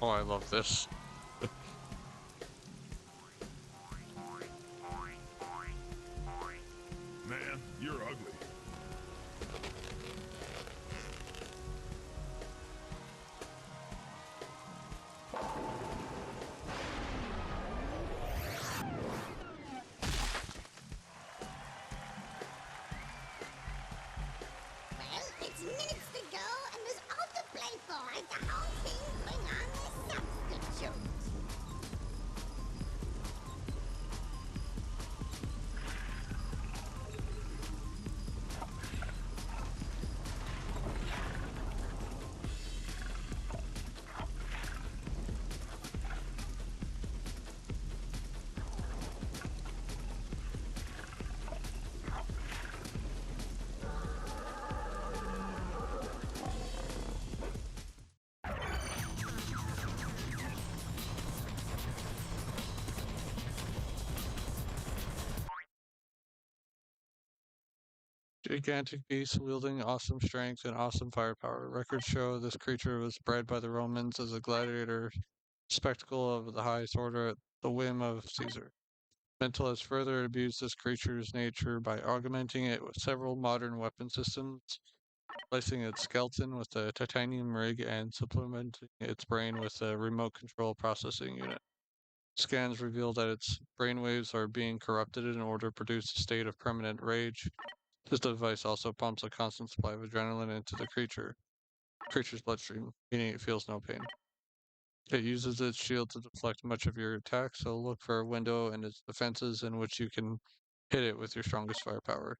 Oh, I love this. Man, you're ugly. Well, it's minutes to go, and there's all to play for. It's a whole thing going on the substitute. Gigantic beast wielding awesome strength and awesome firepower. Records show this creature was bred by the Romans as a gladiator spectacle of the highest order at the whim of Caesar. Mental has further abused this creature's nature by augmenting it with several modern weapon systems, replacing its skeleton with a titanium rig and supplementing its brain with a remote control processing unit. Scans reveal that its brainwaves are being corrupted in order to produce a state of permanent rage. This device also pumps a constant supply of adrenaline into the creature's bloodstream, meaning it feels no pain. It uses its shield to deflect much of your attacks, so look for a window in its defenses in which you can hit it with your strongest firepower.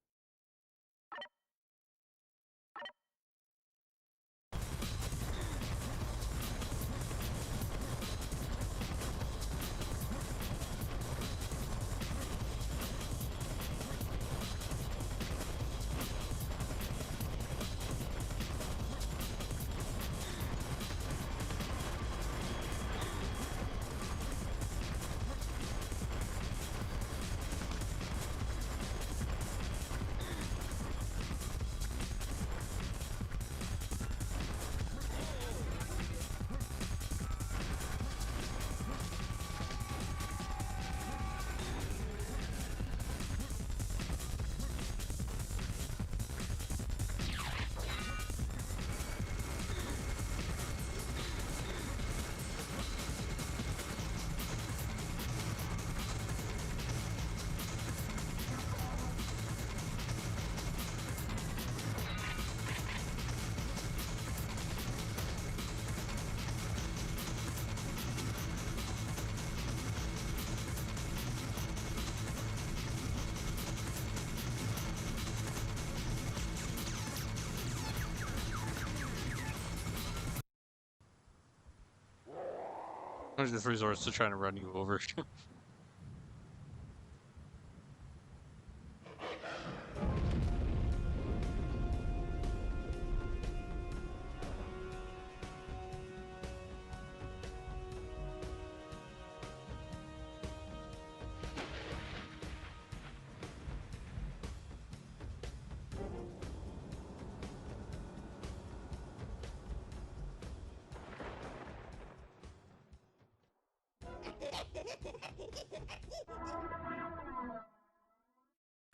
It just resorts to trying to run you over.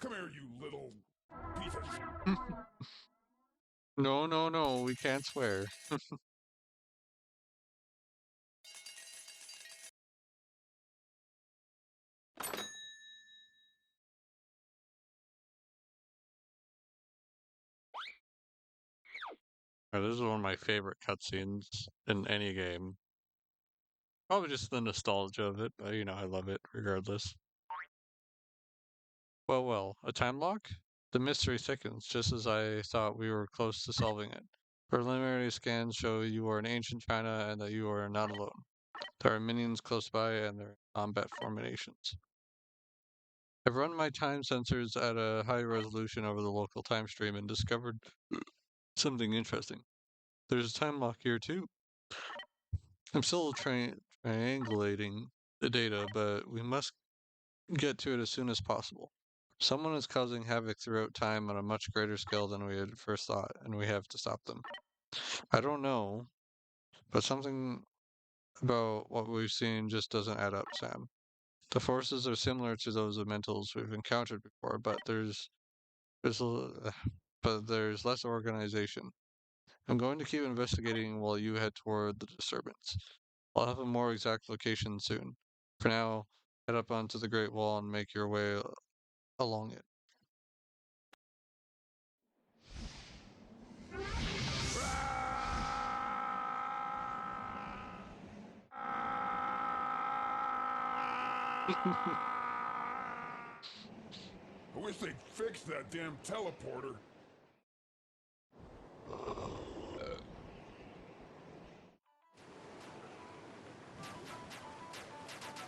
Come here, you little piece of No, no, no, we can't swear. This is one of my favorite cutscenes in any game. Probably just the nostalgia of it, but I love it regardless. Well, well, a time lock? The mystery thickens, just as I thought we were close to solving it. Preliminary scans show you are in ancient China and that you are not alone. There are minions close by and they're in combat formations. I've run my time sensors at a high resolution over the local time stream and discovered something interesting. There's a time lock here too. I'm still triangulating the data, but we must get to it as soon as possible. Someone is causing havoc throughout time on a much greater scale than we had first thought, and we have to stop them. I don't know, but something about what we've seen just doesn't add up, Sam. The forces are similar to those of mentals we've encountered before, but there's a, but there's less organization. I'm going to keep investigating while you head toward the disturbance. I'll have a more exact location soon. For now, head up onto the Great Wall and make your way along it. I wish they'd fix that damn teleporter.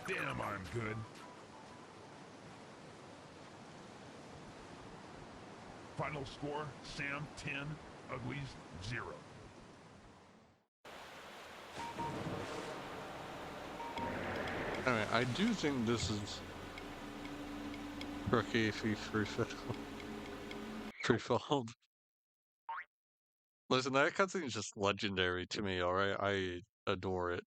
Damn, I'm good. Final score, Sam 10, Uglies 0. Anyway, I do think this is rookie if he free-falled. Listen, that cutscene is just legendary to me, alright? I adore it.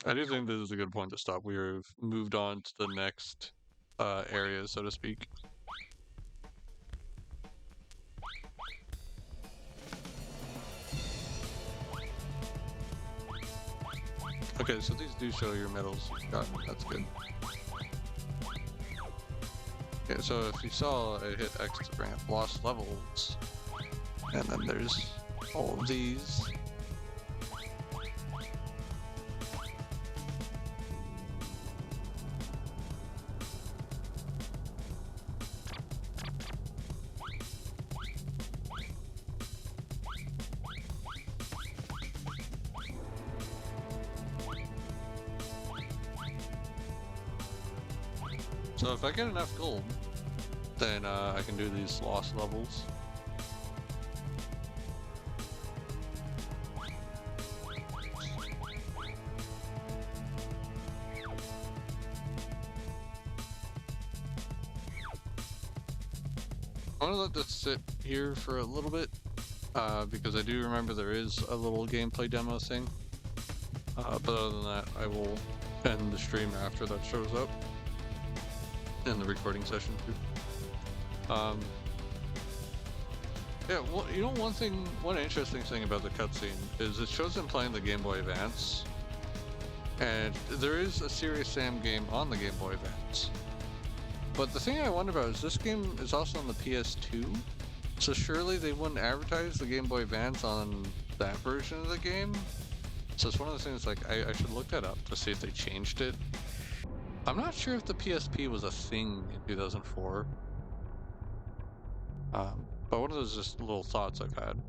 I do think this is a good point to stop. We've moved on to the next area, so to speak. Okay, so these do show your medals you've gotten. That's good. Okay, so if you saw, I hit X to bring up lost levels. And then there's all of these. So if I get enough gold, then I can do these lost levels. I want to let this sit here for a little bit, because I do remember there is a little gameplay demo thing. But other than that, I will end the stream after that shows up. In the recording session too. Yeah, well, you know, one interesting thing about the cutscene is it shows him playing the Game Boy Advance, and there is a Serious Sam game on the Game Boy Advance. But the thing I wonder about is this game is also on the PS2, so surely they wouldn't advertise the Game Boy Advance on that version of the game. So it's one of those things like I should look that up to see if they changed it. I'm not sure if the PSP was a thing in 2004. But one of those just little thoughts I've had.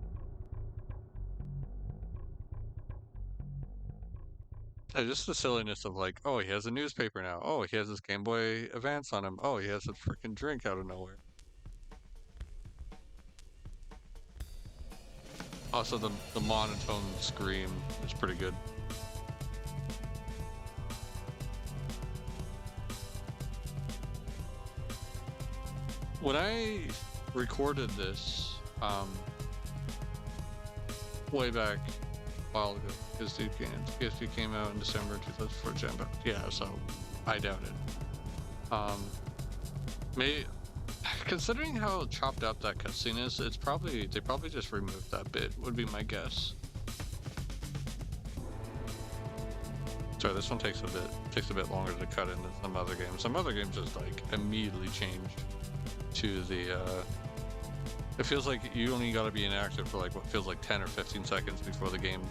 Just the silliness of like, oh, he has a newspaper now. Oh, he has his Game Boy Advance on him. Oh, he has a freaking drink out of nowhere. Also, the monotone scream is pretty good. When I recorded this, way back a while ago, because PSP came out in December 2004 gen, but yeah, so I doubt it. Considering how chopped up that cutscene is, they probably just removed that bit, would be my guess. Sorry, this one takes a bit longer to cut in than some other games. Some other games just like immediately changed to the it feels like you only gotta be inactive for like what feels like 10 or 15 seconds before the game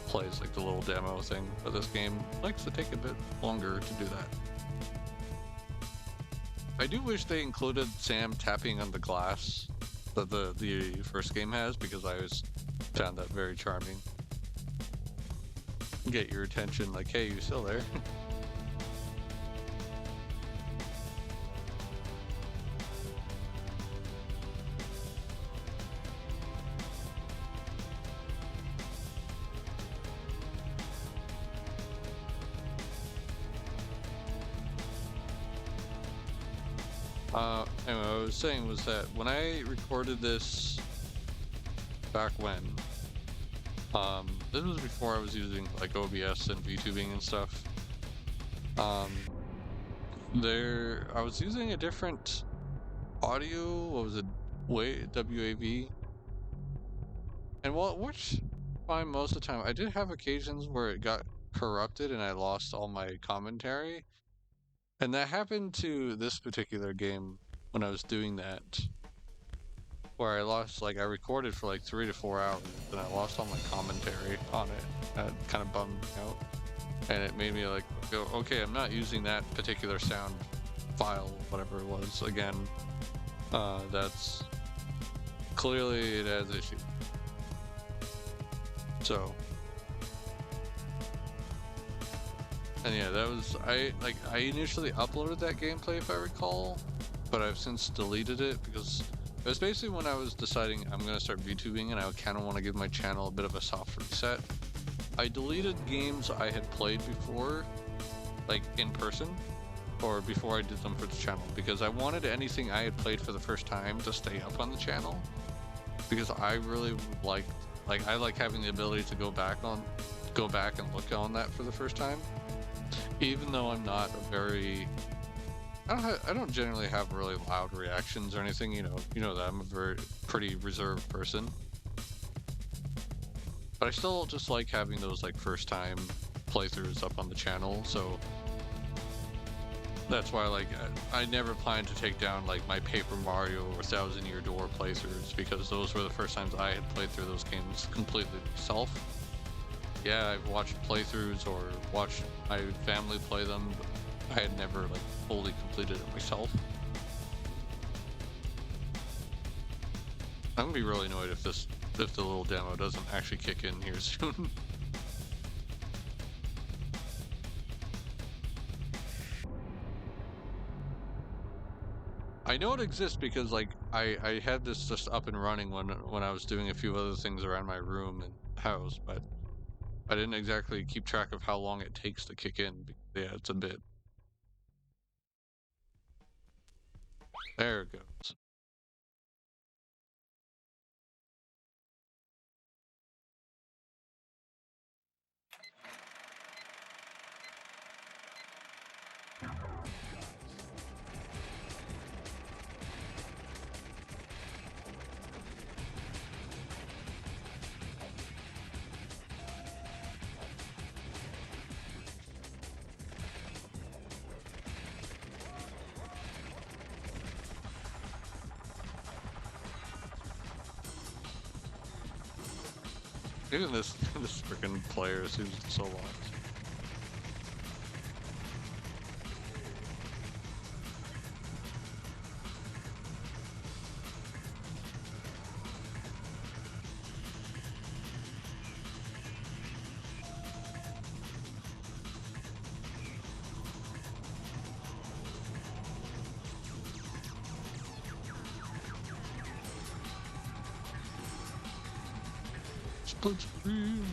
plays, like the little demo thing. But this game likes to take a bit longer to do that. I do wish they included Sam tapping on the glass that the first game has, because I always found that very charming. Get your attention, like, hey, you still there? Anyway, what I was saying was that when I recorded this back when, This was before I was using like OBS and VTubing and stuff. I was using a different audio. What was it? WAV. And which fine most of the time. I did have occasions where it got corrupted and I lost all my commentary. And that happened to this particular game when I was doing that. Where I lost, like, I recorded for like 3 to 4 hours and I lost all my commentary on it. That kind of bummed me out. And it made me like go, okay, I'm not using that particular sound file, whatever it was, again. That's clearly it has issues. So, and yeah, that was, I initially uploaded that gameplay if I recall, but I've since deleted it because it was basically when I was deciding I'm going to start VTubing and I kind of want to give my channel a bit of a soft reset. I deleted games I had played before, like in person, or before I did them for the channel, because I wanted anything I had played for the first time to stay up on the channel, because I really like I like having the ability to go back and look on that for the first time, even though I'm not a very, I don't generally have really loud reactions or anything, you know that I'm a pretty reserved person. But I still just like having those like first time playthroughs up on the channel, so that's why like I never planned to take down like my Paper Mario or Thousand Year Door playthroughs, because those were the first times I had played through those games completely myself. Yeah, I've watched playthroughs or watched my family play them, but I had never like fully completed it myself. I'm gonna be really annoyed if the little demo doesn't actually kick in here soon. I know it exists because like I had this just up and running when I was doing a few other things around my room and house, but I didn't exactly keep track of how long it takes to kick in. Yeah, it's a bit. There it goes. Even this freaking player seems so lost. Split screen.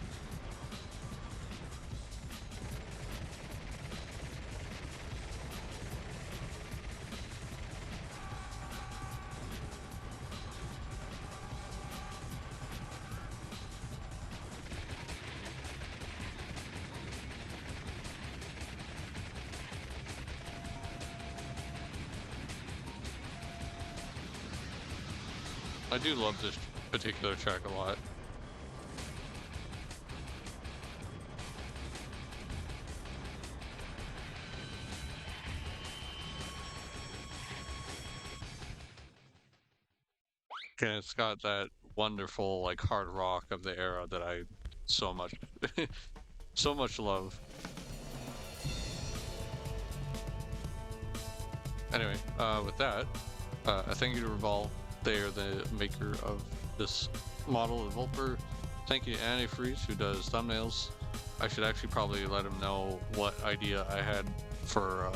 I do love this particular track a lot. And it's got that wonderful like hard rock of the era that I so much so much love. Anyway, with that, a thank you to Revolve. They are the maker of this model of Vulper. Thank you to Antifreeze, who does thumbnails. I should actually probably let him know what idea I had for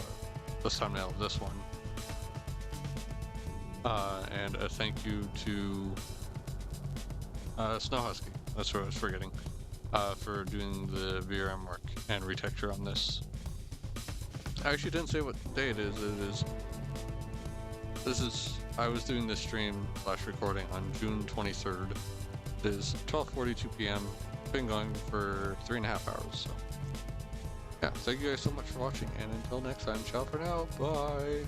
the thumbnail of this one. And a thank you to SnowHusky, that's what I was forgetting, for doing the VRM work and retexture on this. I actually didn't say what day it is. I was doing this stream / recording on June 23rd. It is 12:42 p.m. been going for 3.5 hours. So yeah, thank you guys so much for watching, and until next time, ciao for now. Bye.